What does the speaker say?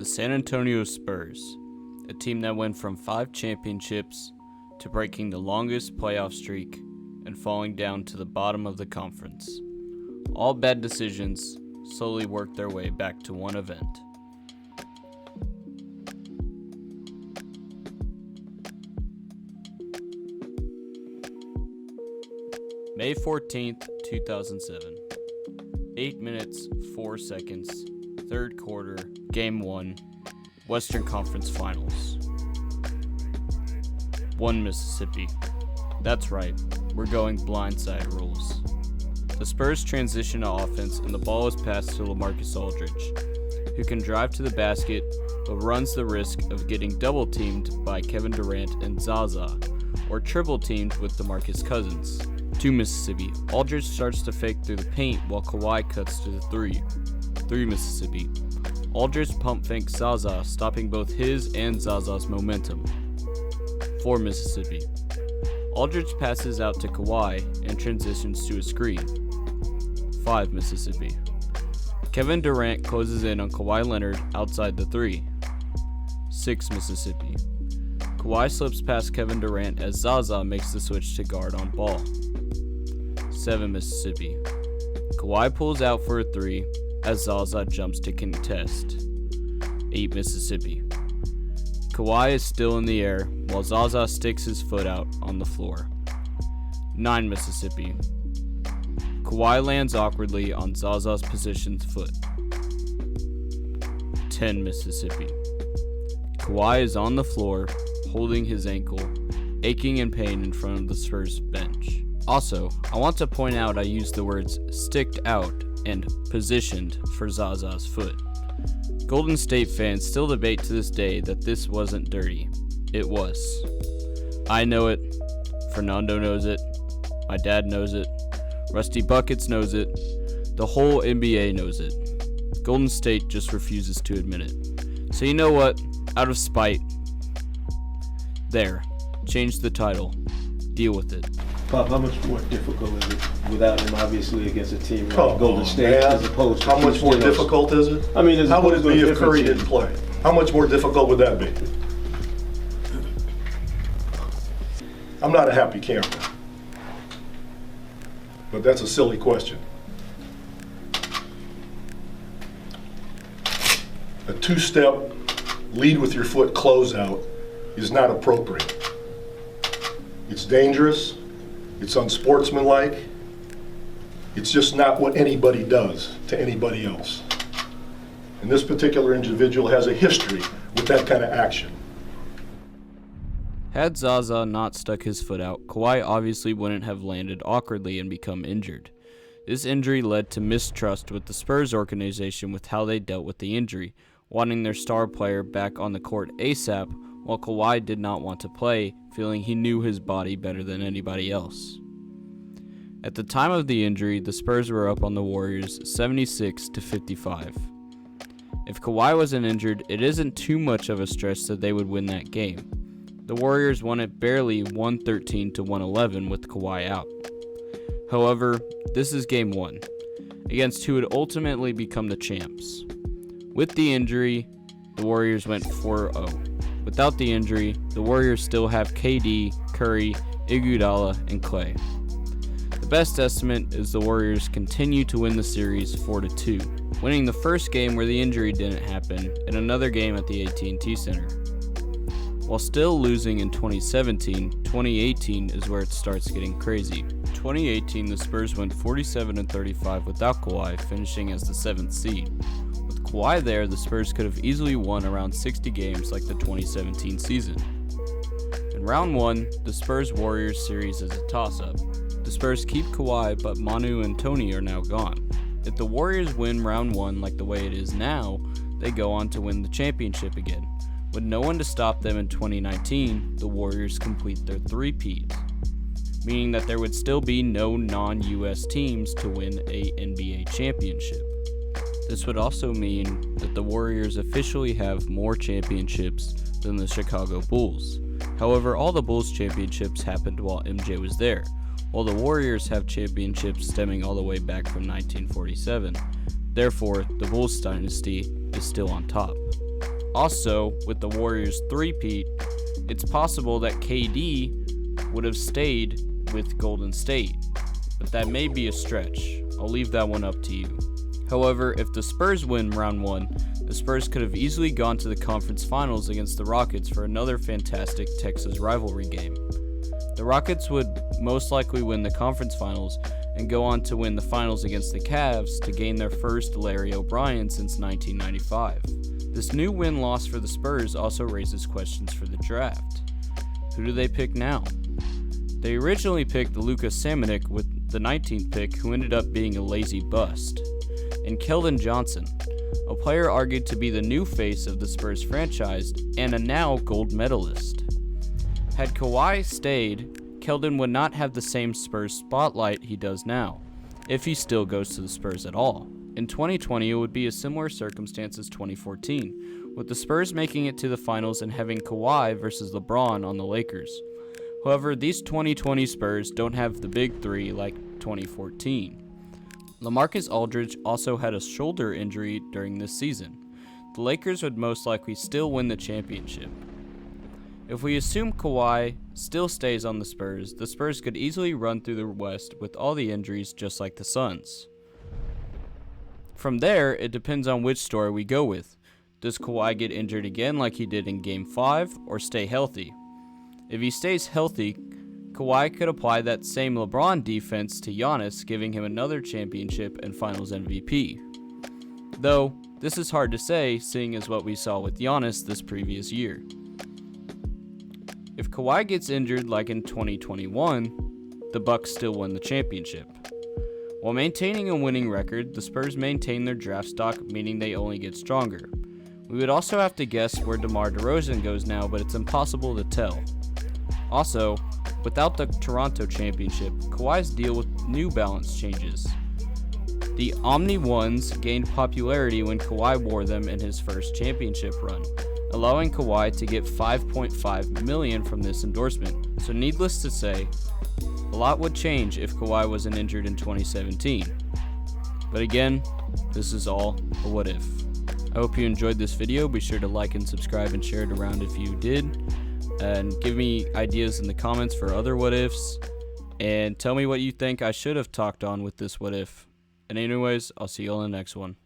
The San Antonio Spurs, a team that went from 5 championships to breaking the longest playoff streak and falling down to the bottom of the conference. All bad decisions slowly worked their way back to one event. May 14th, 2007. 8 minutes, 4 seconds, third quarter, Game 1, Western Conference Finals. 1 Mississippi. That's right, we're going blindside rules. The Spurs transition to offense and the ball is passed to LaMarcus Aldridge, who can drive to the basket but runs the risk of getting double-teamed by Kevin Durant and Zaza, or triple-teamed with DeMarcus Cousins. 2 Mississippi. Aldridge starts to fake through the paint while Kawhi cuts to the 3. 3 Mississippi. Aldridge pump fakes Zaza, stopping both his and Zaza's momentum. 4 Mississippi. Aldridge passes out to Kawhi and transitions to a screen. 5 Mississippi. Kevin Durant closes in on Kawhi Leonard outside the 3. 6 Mississippi. Kawhi slips past Kevin Durant as Zaza makes the switch to guard on ball. 7 Mississippi. Kawhi pulls out for a 3 as Zaza jumps to contest. 8 Mississippi. Kawhi is still in the air while Zaza sticks his foot out on the floor. 9 Mississippi. Kawhi lands awkwardly on Zaza's positioned foot. 10 Mississippi. Kawhi is on the floor, holding his ankle, aching in pain in front of the Spurs bench. Also, I want to point out I used the words sticked out and positioned for Zaza's foot. Golden State fans still debate to this day that this wasn't dirty. It was. I know it. Fernando knows it. My dad knows it. Rusty Buckets knows it. The whole NBA knows it. Golden State just refuses to admit it. So you know what? Out of spite. There. Change the title. Deal with it. Pop, how much more difficult is it without him, obviously, against a team like Golden State, as opposed to how much more difficult is it? I mean, how would it be if Curry didn't play? How much more difficult would that be? I'm not a happy camper, but that's a silly question. A 2-step lead with your foot closeout is not appropriate. It's dangerous. It's unsportsmanlike. It's just not what anybody does to anybody else. And this particular individual has a history with that kind of action. Had Zaza not stuck his foot out, Kawhi obviously wouldn't have landed awkwardly and become injured. This injury led to mistrust with the Spurs organization with how they dealt with the injury, wanting their star player back on the court ASAP, while Kawhi did not want to play, feeling he knew his body better than anybody else. At the time of the injury, the Spurs were up on the Warriors 76-55. If Kawhi wasn't injured, it isn't too much of a stretch that they would win that game. The Warriors won it barely 113-111 with Kawhi out. However, this is Game 1, against who would ultimately become the champs. With the injury, the Warriors went 4-0. Without the injury, the Warriors still have KD, Curry, Iguodala, and Clay. The best estimate is the Warriors continue to win the series 4-2, winning the first game where the injury didn't happen and another game at the AT&T Center. While still losing in 2017, 2018 is where it starts getting crazy. 2018, the Spurs went 47-35 without Kawhi, finishing as the 7th seed. With Kawhi there, the Spurs could have easily won around 60 games like the 2017 season. In round 1, the Spurs-Warriors series is a toss-up. The Spurs keep Kawhi, but Manu and Tony are now gone. If the Warriors win round 1 like the way it is now, they go on to win the championship again. With no one to stop them in 2019, the Warriors complete their three-peat, meaning that there would still be no non-US teams to win a NBA championship. This would also mean that the Warriors officially have more championships than the Chicago Bulls. However, all the Bulls championships happened while MJ was there, while the Warriors have championships stemming all the way back from 1947. Therefore, the Bulls dynasty is still on top. Also, with the Warriors three-peat, it's possible that KD would have stayed with Golden State, but that may be a stretch. I'll leave that one up to you. However, if the Spurs win round 1, the Spurs could have easily gone to the conference finals against the Rockets for another fantastic Texas rivalry game. The Rockets would most likely win the conference finals and go on to win the finals against the Cavs to gain their first Larry O'Brien since 1995. This new win-loss for the Spurs also raises questions for the draft. Who do they pick now? They originally picked Luka Samanic with the 19th pick, who ended up being a lazy bust, and Keldon Johnson, a player argued to be the new face of the Spurs franchise and a now gold medalist. Had Kawhi stayed, Keldon would not have the same Spurs spotlight he does now, if he still goes to the Spurs at all. In 2020, it would be a similar circumstance as 2014, with the Spurs making it to the finals and having Kawhi versus LeBron on the Lakers. However, these 2020 Spurs don't have the big three like 2014. LaMarcus Aldridge also had a shoulder injury during this season. The Lakers would most likely still win the championship. If we assume Kawhi still stays on the Spurs could easily run through the West with all the injuries just like the Suns. From there, it depends on which story we go with. Does Kawhi get injured again like he did in Game 5, or stay healthy? If he stays healthy, Kawhi could apply that same LeBron defense to Giannis, giving him another championship and Finals MVP. Though, this is hard to say, seeing as what we saw with Giannis this previous year. If Kawhi gets injured like in 2021, the Bucks still win the championship. While maintaining a winning record, the Spurs maintain their draft stock, meaning they only get stronger. We would also have to guess where DeMar DeRozan goes now, but it's impossible to tell. Also, without the Toronto championship, Kawhi's deal with New Balance changes. The Omni Ones gained popularity when Kawhi wore them in his first championship run, allowing Kawhi to get $5.5 million from this endorsement. So needless to say, a lot would change if Kawhi wasn't injured in 2017. But again, this is all a what if. I hope you enjoyed this video. Be sure to like and subscribe and share it around if you did. And give me ideas in the comments for other what ifs. And tell me what you think I should have talked on with this what if. And anyways, I'll see you on the next one.